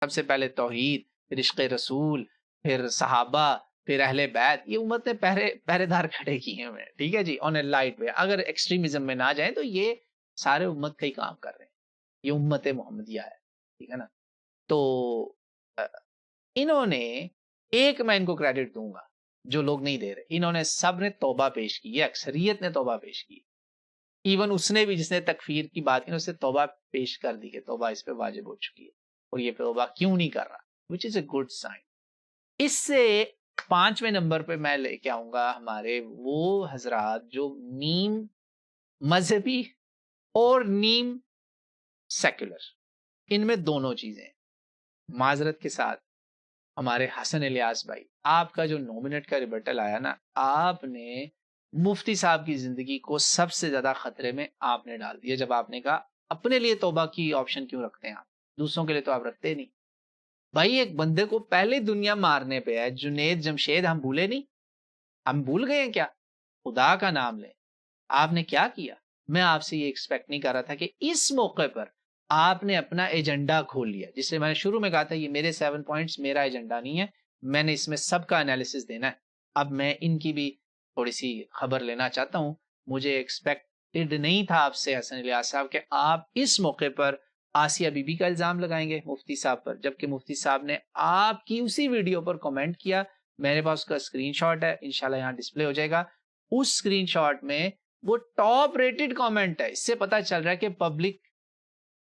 سب سے پہلے توحید، پھر عشق رسول، پھر صحابہ، پھر اہل بیت. یہ امت نے پہرے دار کھڑے کیے ہیں. ٹھیک ہے جی، آن اے لائٹ وے. اگر ایکسٹریمزم میں نہ جائیں تو یہ سارے امت کا ہی کام کر رہے ہیں. یہ امت محمدیہ ہے. ٹھیک ہے نا. تو انہوں نے ایک، میں ان کو کریڈٹ دوں گا جو لوگ نہیں دے رہے، انہوں نے سب نے توبہ پیش کی. یہ اکثریت نے توبہ پیش کی. ایون اس نے بھی جس نے تکفیر کی بات کی، اس نے توبہ پیش کر دی کہ توبہ اس پہ واجب ہو چکی ہے اور یہ توبہ کیوں نہیں کر رہا، which is a good sign. اس سے 5ویں نمبر پہ میں لے کے آؤں گا ہمارے وہ حضرات جو نیم مذہبی اور نیم سیکولر، ان میں دونوں چیزیں. معذرت کے ساتھ ہمارے حسن الیاس بھائی، آپ کا جو 9 منٹ کا ریبٹل آیا نا، آپ نے مفتی صاحب کی زندگی کو سب سے زیادہ خطرے میں آپ نے ڈال دیا جب آپ نے کہا اپنے لیے توبہ کی آپشن کیوں رکھتے ہیں آپ، دوسروں کے لیے تو آپ رکھتے نہیں. بھائی ایک بندے کو پہلے دنیا مارنے پہ ہے، جنید جمشید، ہم بھولے نہیں؟ ہم بھول گئے ہیں کیا؟ خدا کا نام لیں. آپ نے کیا کیا؟ میں آپ سے یہ ایکسپیکٹ نہیں کر رہا تھا کہ اس موقع پر آپ نے اپنا ایجنڈا کھول لیا، جس سے میں نے شروع میں کہا تھا یہ میرے 7 پوائنٹس میرا ایجنڈا نہیں ہے، میں نے اس میں سب کا انالیسس دینا ہے. اب میں ان کی بھی تھوڑی سی خبر لینا چاہتا ہوں. مجھے ایکسپیکٹڈ نہیں تھا آپ سے حسن الیاس صاحب کہ آپ اس موقع پر آسیہ بی بی کا الزام لگائیں گے مفتی صاحب پر، جبکہ مفتی صاحب نے آپ کی اسی ویڈیو پر کمنٹ کیا. میرے پاس اس کا اسکرین شاٹ ہے، انشاءاللہ یہاں ڈسپلے ہو جائے گا. اس اسکرین شاٹ میں وہ ٹاپ ریٹڈ کامنٹ ہے. اس سے پتا چل رہا ہے کہ پبلک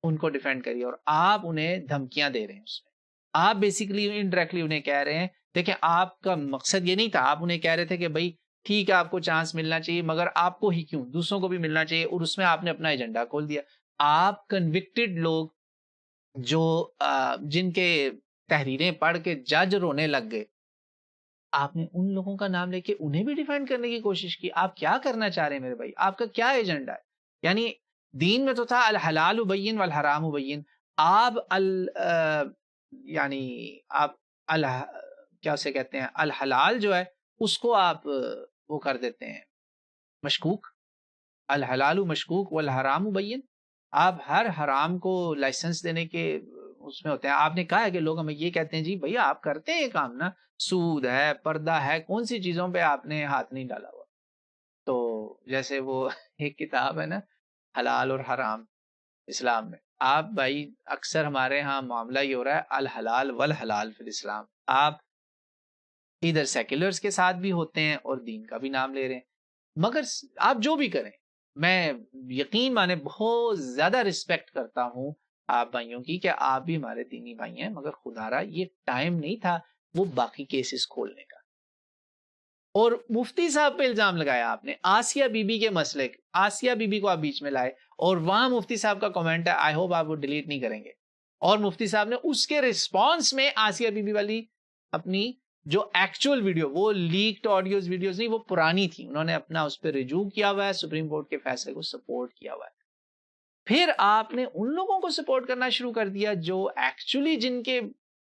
ان کو ڈیفینڈ کریے اور آپ انہیں دھمکیاں دے رہے ہیں. اس میں آپ بیسیکلی انڈائریکٹلی انہیں کہہ رہے ہیں، دیکھیں آپ کا مقصد یہ نہیں تھا، آپ انہیں کہہ رہے تھے کہ بھائی ٹھیک ہے آپ کو چانس ملنا چاہیے، مگر آپ کو ہی کیوں، دوسروں کو بھی ملنا چاہیے. اور اس میں آپ نے اپنا ایجنڈا کھول دیا. آپ کنوکٹڈ لوگ جو جن کے تحریریں پڑھ کے جج رونے لگ گئے، آپ نے ان لوگوں کا نام لے کے انہیں بھی ڈیفینڈ کرنے کی کوشش کی. آپ کیا کرنا چاہ رہے ہیں میرے بھائی؟ آپ کا کیا ایجنڈا ہے؟ یعنی دین میں تو تھا الحلال بین والحرام بین. آپ یعنی آپ کیا اسے کہتے ہیں، الحلال جو ہے اس کو آپ وہ کر دیتے ہیں مشکوک، الحلال مشکوک والحرام بین. آپ ہر حرام کو لائسنس دینے کے اس میں ہوتے ہیں. آپ نے کہا ہے کہ لوگ ہمیں یہ کہتے ہیں جی بھیا آپ کرتے ہیں یہ کام نا، سود ہے، پردہ ہے، کون سی چیزوں پہ آپ نے ہاتھ نہیں ڈالا ہوا. تو جیسے وہ ایک کتاب ہے نا حلال اور حرام اسلام میں، آپ بھائی اکثر ہمارے ہاں معاملہ یہ ہو رہا ہے الحلال والحلال فی الاسلام. آپ ادھر سیکولرز کے ساتھ بھی ہوتے ہیں اور دین کا بھی نام لے رہے ہیں. مگر آپ جو بھی کریں، میں یقین مانے بہت زیادہ رسپیکٹ کرتا ہوں آپ بھائیوں کی کہ آپ بھی ہمارے دینی بھائی ہیں، مگر خدا را یہ ٹائم نہیں تھا وہ باقی کیسز کھولنے کا. اور مفتی صاحب پہ الزام لگایا آپ نے آسیہ بی بی کے مسئلے، آسیہ بی بی کو آپ بیچ میں لائے اور وہاں مفتی صاحب کا کمنٹ ہے، آئی ہوپ آپ وہ ڈیلیٹ نہیں کریں گے. اور مفتی صاحب نے اس کے رسپانس میں آسیہ بی بی والی اپنی جو ایکچوئل ویڈیو، وہ لیکڈ آڈیوز ویڈیوز نہیں، وہ پرانی تھی، انہوں نے اپنا اس پہ رجوع کیا ہوا ہے، سپریم کورٹ کے فیصلے کو سپورٹ کیا ہوا ہے. پھر آپ نے ان لوگوں کو سپورٹ کرنا شروع کر دیا جو ایکچولی جن کے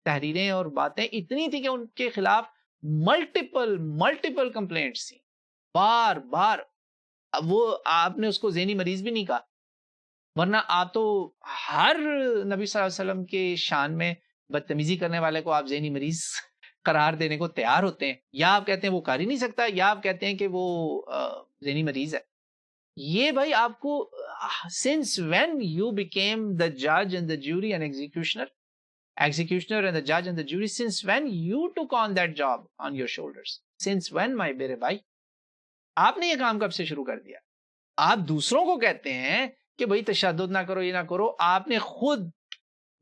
تحریریں اور باتیں اتنی تھی کہ ان کے خلاف ملٹیپل کمپلینٹس تھیں بار بار. وہ آپ نے اس کو ذہنی مریض بھی نہیں کہا، ورنہ آپ تو ہر نبی صلی اللہ علیہ وسلم کے شان میں بدتمیزی کرنے والے کو آپ ذہنی مریض قرار دینے کو تیار ہوتے ہیں. یا آپ کہتے ہیں وہ کر ہی نہیں سکتا، یا آپ کہتے ہیں کہ وہ ذہنی مریض ہے. یہ بھائی آپ کو since when you became the judge and the jury and executioner and the judge and the jury, since when you took on that job on your shoulders, since when my میرے بھائی آپ نے یہ کام کب سے شروع کر دیا؟ آپ دوسروں کو کہتے ہیں کہ بھائی تشدد نہ کرو، یہ نہ کرو، آپ نے خود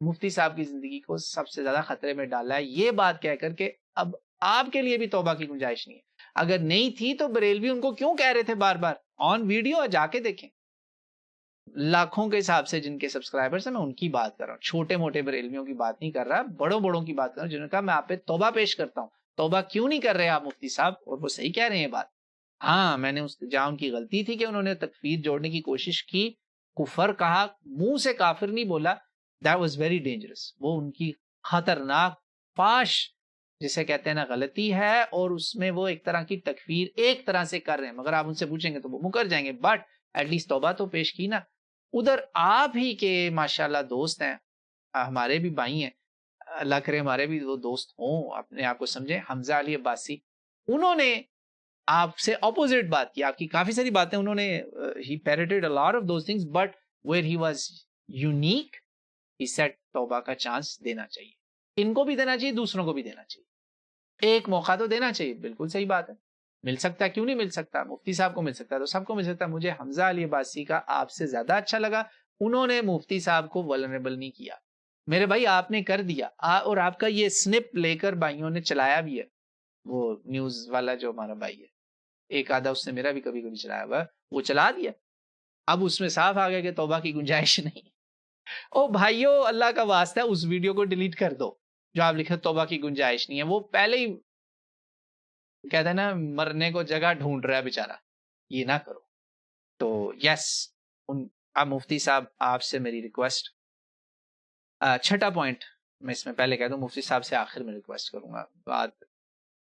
مفتی صاحب کی زندگی کو سب سے زیادہ خطرے میں ڈالا ہے یہ بات کہہ کر کہ اب آپ کے لیے بھی توبہ کی گنجائش نہیں ہے. اگر نہیں تھی تو بریلوی ان کو کیوں کہہ رہے تھے بار بار آن ویڈیو؟ جا کے دیکھیں، لاکھوں کے حساب سے جن کے سبسکرائبرز ہیں، میں ان کی بات کر رہا ہوں، چھوٹے موٹے بریلویوں کی بات نہیں کر رہا، بڑوں کی بات کر رہا ہوں جنہوں نے کہا میں آپ پہ توبہ پیش کرتا ہوں. توبہ کیوں نہیں کر رہے آپ مفتی صاحب؟ اور وہ صحیح کہہ رہے ہیں یہ بات. ہاں میں نے جہاں ان کی غلطی تھی کہ انہوں نے تکفیر جوڑنے کی کوشش کی، کفر کہا، منہ سے کافر نہیں بولا، that was very dangerous. وہ ان کی خطرناک فاش جسے کہتے ہیں نا غلطی ہے، اور اس میں وہ ایک طرح کی تکفیر ایک طرح سے کر رہے ہیں. مگر آپ ان سے پوچھیں گے تو وہ مکر جائیں گے، بٹ ایٹ لیسٹ توبہ تو پیش کی نا. ادھر آپ ہی کے ماشاءاللہ دوست ہیں، ہمارے بھی بھائی ہیں، اللہ کرے ہمارے بھی وہ دوست ہوں، اپنے آپ کو سمجھیں، حمزہ علی عباسی، انہوں نے آپ سے اپوزٹ بات کی، آپ کی کافی ساری باتیں انہوں نے ہی پیرٹڈ a lot of those things but where he was unique he said توبہ کا چانس دینا چاہیے، ان کو بھی دینا چاہیے، دوسروں کو بھی دینا چاہیے، ایک موقع تو دینا چاہیے، بالکل صحیح بات ہے، مل سکتا ہے، کیوں نہیں مل سکتا، مفتی صاحب کو مل سکتا ہے تو سب کو مل سکتا ہے۔ مجھے حمزہ علی عباسی کا آپ سے زیادہ اچھا لگا، انہوں نے مفتی صاحب کو ولنریبل نہیں کیا، میرے بھائی آپ نے کر دیا، اور آپ کا یہ سنپ لے کر بھائیوں نے چلایا بھی ہے، وہ نیوز والا جو ہمارا بھائی ہے، ایک آدھا اس نے میرا بھی کبھی کبھی چلایا ہوا ہے، وہ چلا دیا، اب اس میں صاف آ گیا کہ توبہ کی گنجائش نہیں۔ او بھائیو، اللہ کا واسطہ ہے اس ویڈیو کو ڈیلیٹ کر دو جو آپ لکھے توبہ کی گنجائش نہیں ہے، وہ پہلے ہی کہتے ہیں نا مرنے کو جگہ ڈھونڈ رہا ہے بیچارہ، یہ نہ کرو۔ تو یس، اب مفتی صاحب آپ سے میری ریکویسٹ، چھٹا پوائنٹ میں اس میں پہلے کہہ دوں، مفتی صاحب سے آخر میں ریکویسٹ کروں گا، بعد